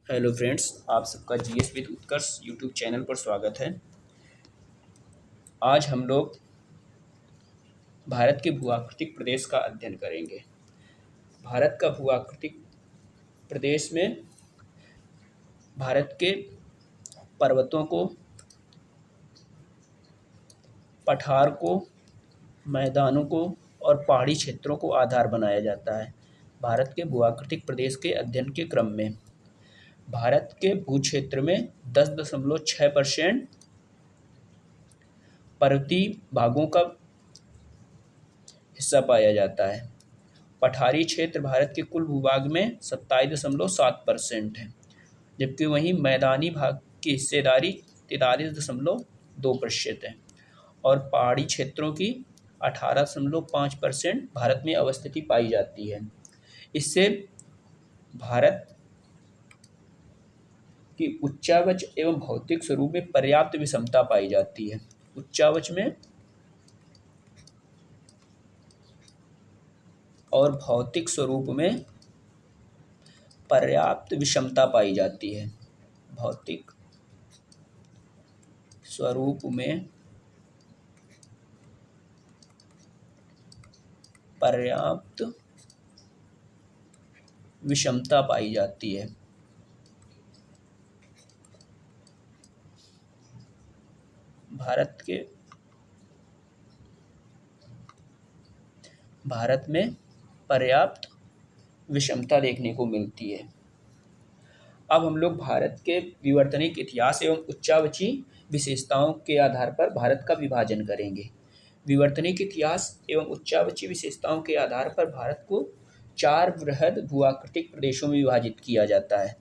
Hello friends, आप सबका GS with Utkarsh YouTube channel पर स्वागत है। आज हम लोग भारत के भूआकृतिक प्रदेश का अध्ययन करेंगे। भारत का भूआकृतिक प्रदेश में भारत के पर्वतों को, पठार को, मैदानों को और पहाड़ी क्षेत्रों को आधार बनाया जाता है। भारत के भूआकृतिक प्रदेश के अध्ययन के क्रम में भारत के भू क्षेत्र में 10.6% पर्वतीय भागों का हिस्सा पाया जाता है। पठारी क्षेत्र भारत के कुल भूभाग में 27.7% है, जबकि वहीं मैदानी भाग की हिस्सेदारी 43.2% है और पहाड़ी क्षेत्रों की 18.5% भारत में अवस्थिति पाई जाती है। इससे भारत की उच्चावच एवं भौतिक स्वरूप में पर्याप्त विषमता पाई जाती है। उच्चावच में और भौतिक स्वरूप में पर्याप्त विषमता पाई जाती है। भौतिक स्वरूप में पर्याप्त विषमता पाई जाती है। भारत में पर्याप्त विषमता देखने को मिलती है। अब हम लोग भारत के विवर्तनिक इतिहास एवं उच्चावची विशेषताओं के आधार पर भारत का विभाजन करेंगे। विवर्तनिक इतिहास एवं उच्चावची विशेषताओं के आधार पर भारत को 4 वृहद भूआकृतिक प्रदेशों में विभाजित किया जाता है।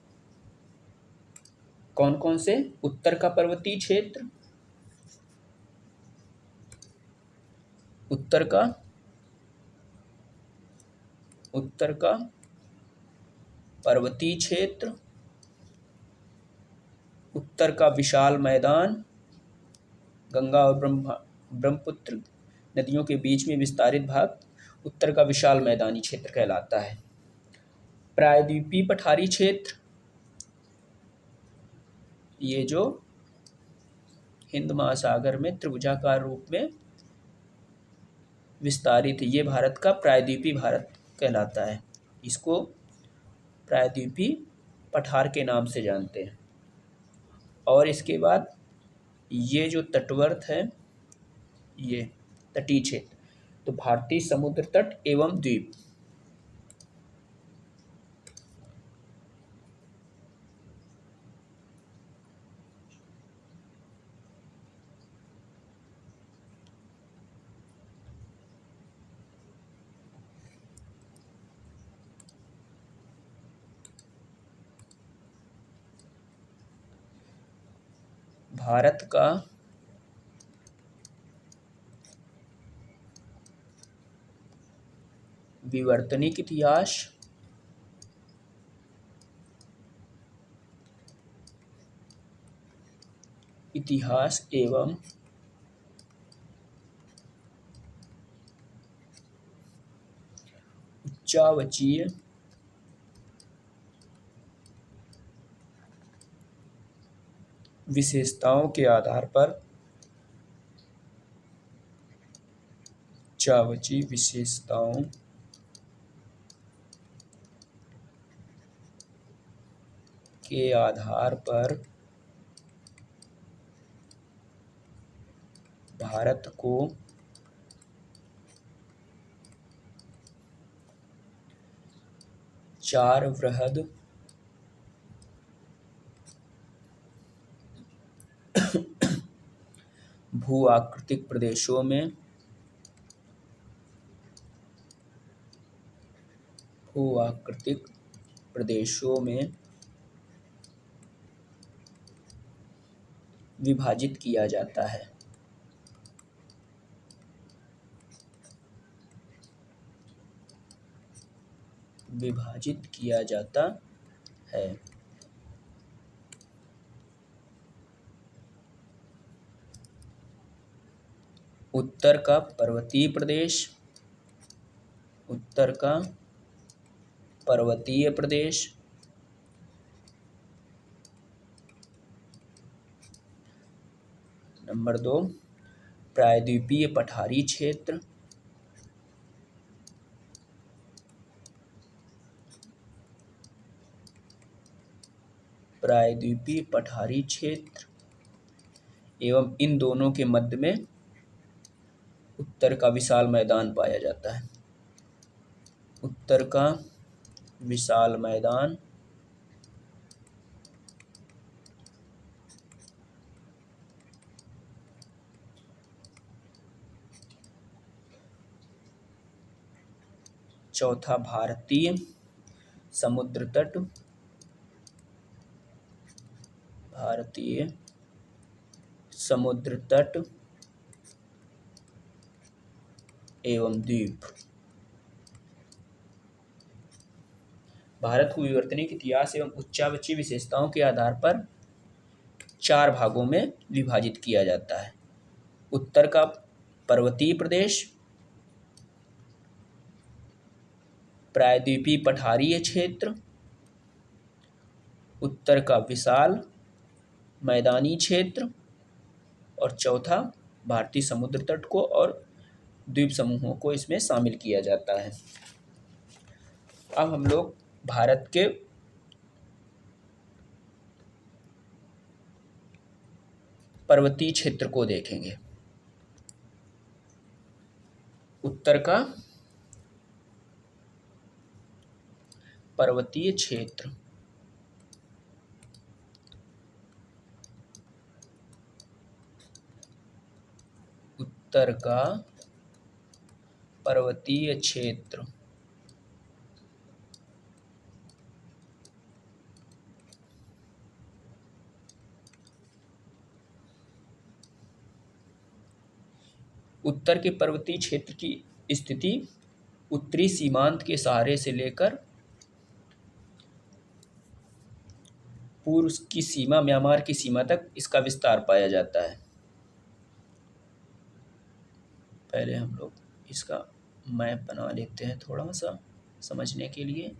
कौन कौन से? उत्तर का पर्वतीय क्षेत्र, उत्तर का पर्वतीय क्षेत्र, उत्तर का विशाल मैदान, गंगा और ब्रह्मपुत्र नदियों के बीच में विस्तारित भाग उत्तर का विशाल मैदानी क्षेत्र कहलाता है। प्रायद्वीपीय पठारी क्षेत्र, ये जो हिंद महासागर में त्रिभुजाकार रूप में विस्तारित है, ये भारत का प्रायद्वीपीय भारत कहलाता है। इसको प्रायद्वीपीय पठार के नाम से जानते हैं। और इसके बाद ये जो तटवर्त है, ये तटीय क्षेत्र, तो भारतीय समुद्र तट एवं द्वीप। भारत का विवर्तनिक इतिहास एवं उच्चावचीय विशेषताओं के आधार पर उच्चावची विशेषताओं के आधार पर भारत को 4 वृहद भूआकृतिक प्रदेशों में विभाजित किया जाता है। उत्तर का पर्वतीय प्रदेश, नंबर 2 प्रायद्वीपीय पठारी क्षेत्र। प्रायद्वीपीय पठारी क्षेत्र एवं इन दोनों के मध्य में उत्तर का विशाल मैदान पाया जाता है। उत्तर का विशाल मैदान चौथा भारतीय समुद्र तट। भारतीय समुद्र तट एवं द्वीप। भारत को विवर्तनिक इतिहास एवं उच्चावची विशेषताओं के आधार पर 4 भागों में विभाजित किया जाता है। उत्तर का पर्वतीय प्रदेश, प्रायद्वीपीय पठारीय क्षेत्र, उत्तर का विशाल मैदानी क्षेत्र और चौथा भारतीय समुद्र तट को और द्वीप समूहों को इसमें शामिल किया जाता है। अब हम लोग भारत के पर्वतीय क्षेत्र को देखेंगे। उत्तर का पर्वतीय क्षेत्र, उत्तर का पर्वतीय क्षेत्र उत्तर के पर्वतीय क्षेत्र की स्थिति उत्तरी सीमांत के सहारे से लेकर पूर्व की सीमा म्यांमार की सीमा तक इसका विस्तार पाया जाता है। पहले हम लोग इसका मैप बना लेते हैं थोड़ा सा समझने के लिए।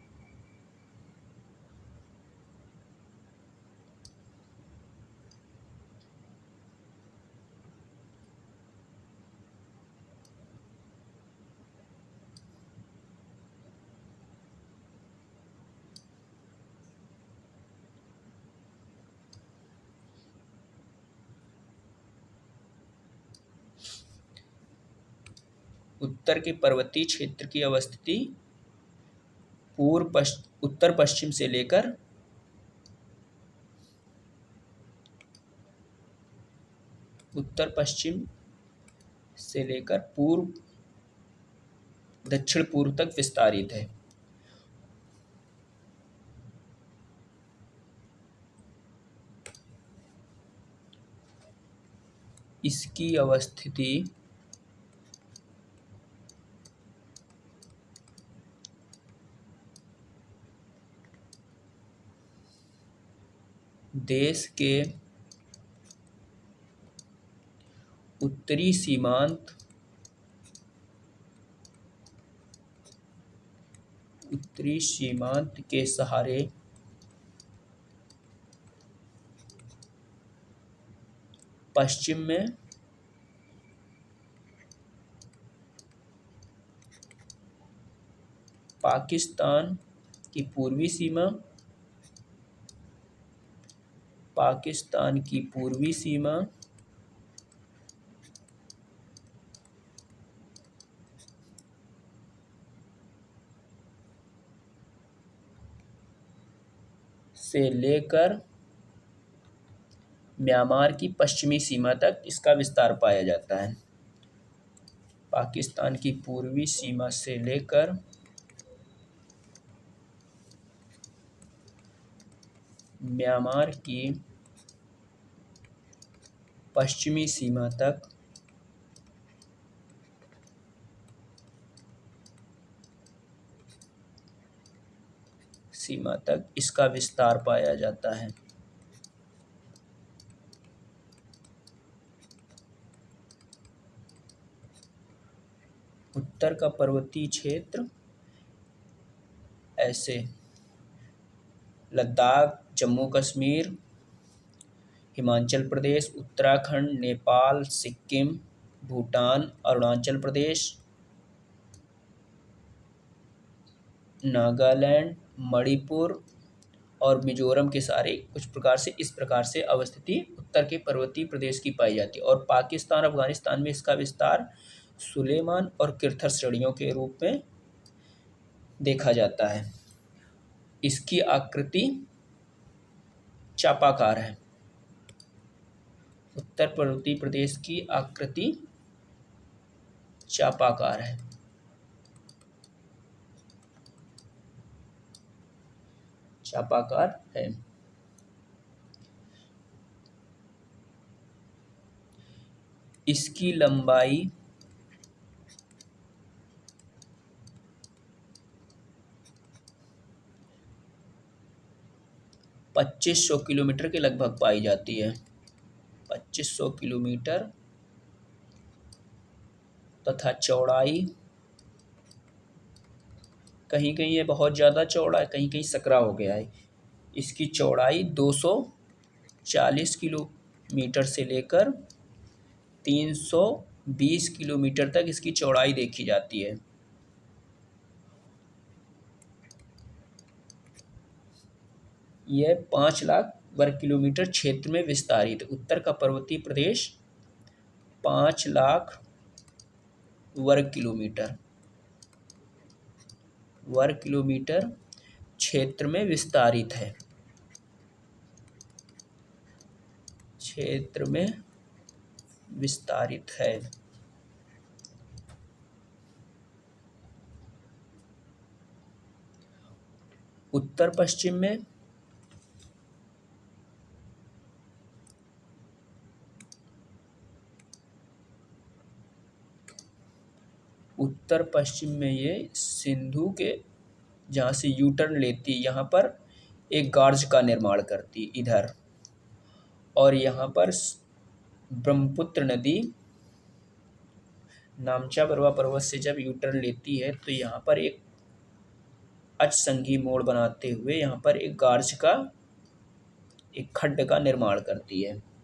उत्तर के पर्वतीय क्षेत्र की अवस्थिति उत्तर पश्चिम से लेकर पूर्व दक्षिण पूर्व तक विस्तारित है। इसकी अवस्थिति देश के उत्तरी सीमांत के सहारे पश्चिम में पाकिस्तान की पूर्वी सीमा से लेकर म्यांमार की पश्चिमी सीमा तक इसका विस्तार पाया जाता है। पाकिस्तान की पूर्वी सीमा से लेकर म्यांमार की पश्चिमी सीमा तक इसका विस्तार पाया जाता है। उत्तर का पर्वतीय क्षेत्र ऐसे लद्दाख, जम्मू कश्मीर, हिमाचल प्रदेश, उत्तराखंड, नेपाल, सिक्किम, भूटान, अरुणाचल प्रदेश, नागालैंड, मणिपुर और मिजोरम के सारे कुछ प्रकार से इस प्रकार से अवस्थिति उत्तर के पर्वतीय प्रदेश की पाई जाती है। और पाकिस्तान, अफगानिस्तान में इसका विस्तार सुलेमान और किर्थर श्रेणियों के रूप में देखा जाता है। इसकी आकृति चापाकार है। उत्तर पर्वतीय प्रदेश की आकृति चापाकार है। चापाकार है। इसकी लंबाई 2500 किलोमीटर के लगभग पाई जाती है। 2500 किलोमीटर तथा चौड़ाई, कहीं कहीं ये बहुत ज़्यादा चौड़ा है, कहीं कहीं सकरा हो गया है। इसकी चौड़ाई 240 किलोमीटर से लेकर 320 किलोमीटर तक इसकी चौड़ाई देखी जाती है। यह 5 लाख वर्ग किलोमीटर क्षेत्र में विस्तारित। उत्तर का पर्वतीय प्रदेश 5 लाख वर्ग किलोमीटर क्षेत्र में विस्तारित है। क्षेत्र में विस्तारित है। उत्तर पश्चिम में ये सिंधु के जहाँ से यू टर्न लेती है, यहाँ पर एक गार्ज का निर्माण करती इधर, और यहाँ पर ब्रह्मपुत्र नदी नामचा बरवा पर्वत से जब यू टर्न लेती है तो यहाँ पर एक अचसंघी मोड़ बनाते हुए यहाँ पर एक गार्ज का एक खड्ड का निर्माण करती है।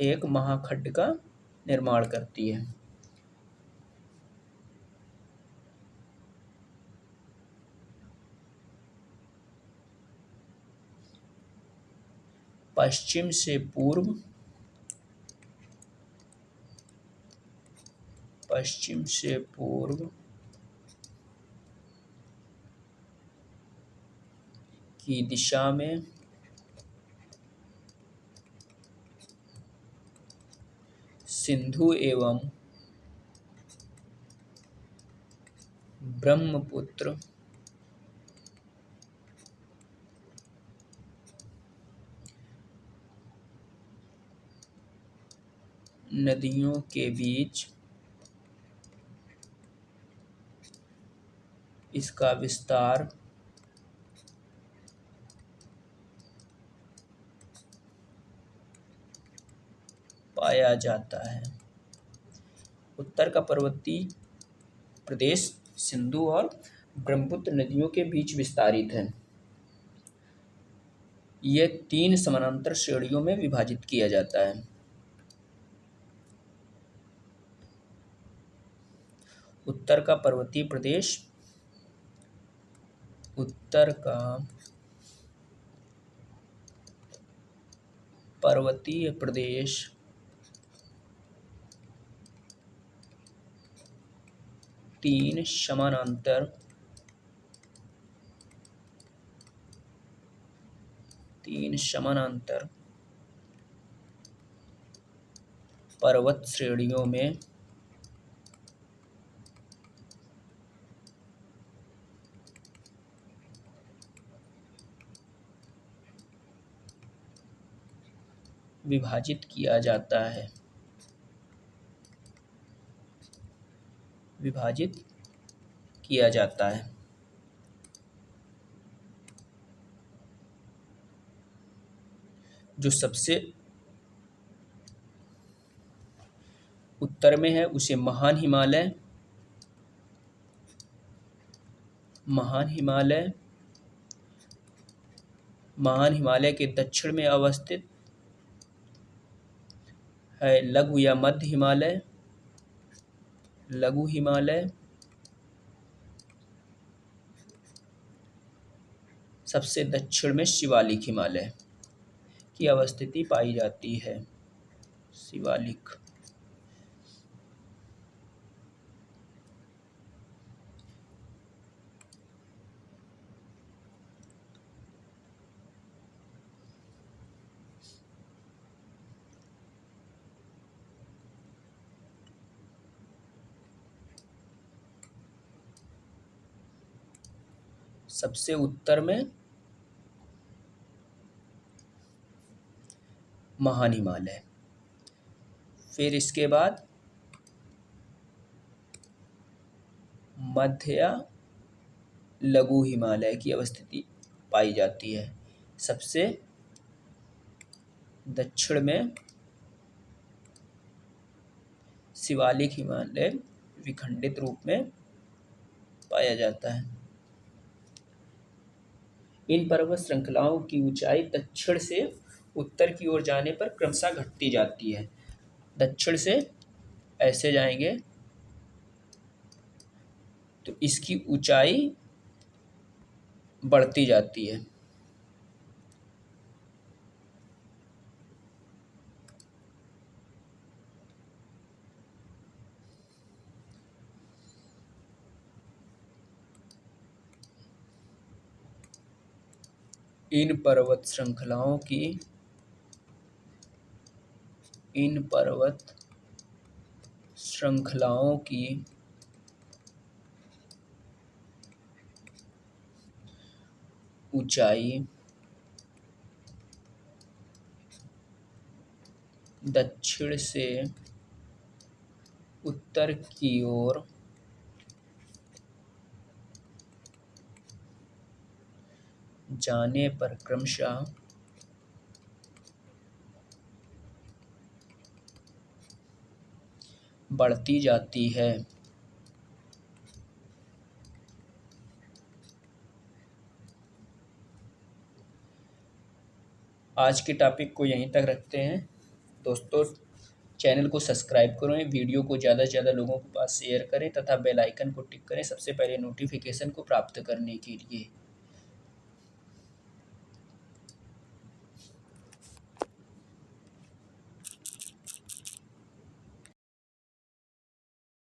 एक महाखड्ड का निर्माण करती है। पश्चिम से पूर्व की दिशा में सिंधु एवं ब्रह्मपुत्र नदियों के बीच इसका विस्तार पाया जाता है। उत्तर का पर्वतीय प्रदेश सिंधु और ब्रह्मपुत्र नदियों के बीच विस्तारित है। यह 3 समानांतर श्रेणियों में विभाजित किया जाता है। उत्तर का पर्वतीय प्रदेश 3 समानांतर पर्वत श्रेणियों में विभाजित किया जाता है। जो सबसे उत्तर में है उसे महान हिमालय, महान हिमालय, महान हिमालय के दक्षिण में अवस्थित है लघु या मध्य हिमालय, लघु हिमालय, सबसे दक्षिण में शिवालिक हिमालय की अवस्थिति पाई जाती है। शिवालिक। सबसे उत्तर में महान हिमालय, फिर इसके बाद मध्य या लघु हिमालय की अवस्थिति पाई जाती है। सबसे दक्षिण में शिवालिक हिमालय विखंडित रूप में पाया जाता है। इन पर्वत श्रृंखलाओं की ऊंचाई दक्षिण से उत्तर की ओर जाने पर क्रमशः घटती जाती है। दक्षिण से ऐसे जाएंगे तो इसकी ऊंचाई बढ़ती जाती है। इन पर्वत श्रृंखलाओं की ऊंचाई दक्षिण से उत्तर की ओर जाने पर क्रमशः बढ़ती जाती है। आज के टॉपिक को यहीं तक रखते हैं दोस्तों। चैनल को सब्सक्राइब करें, वीडियो को ज़्यादा से ज़्यादा लोगों के पास शेयर करें तथा बेल आइकन को टिक करें सबसे पहले नोटिफिकेशन को प्राप्त करने के लिए।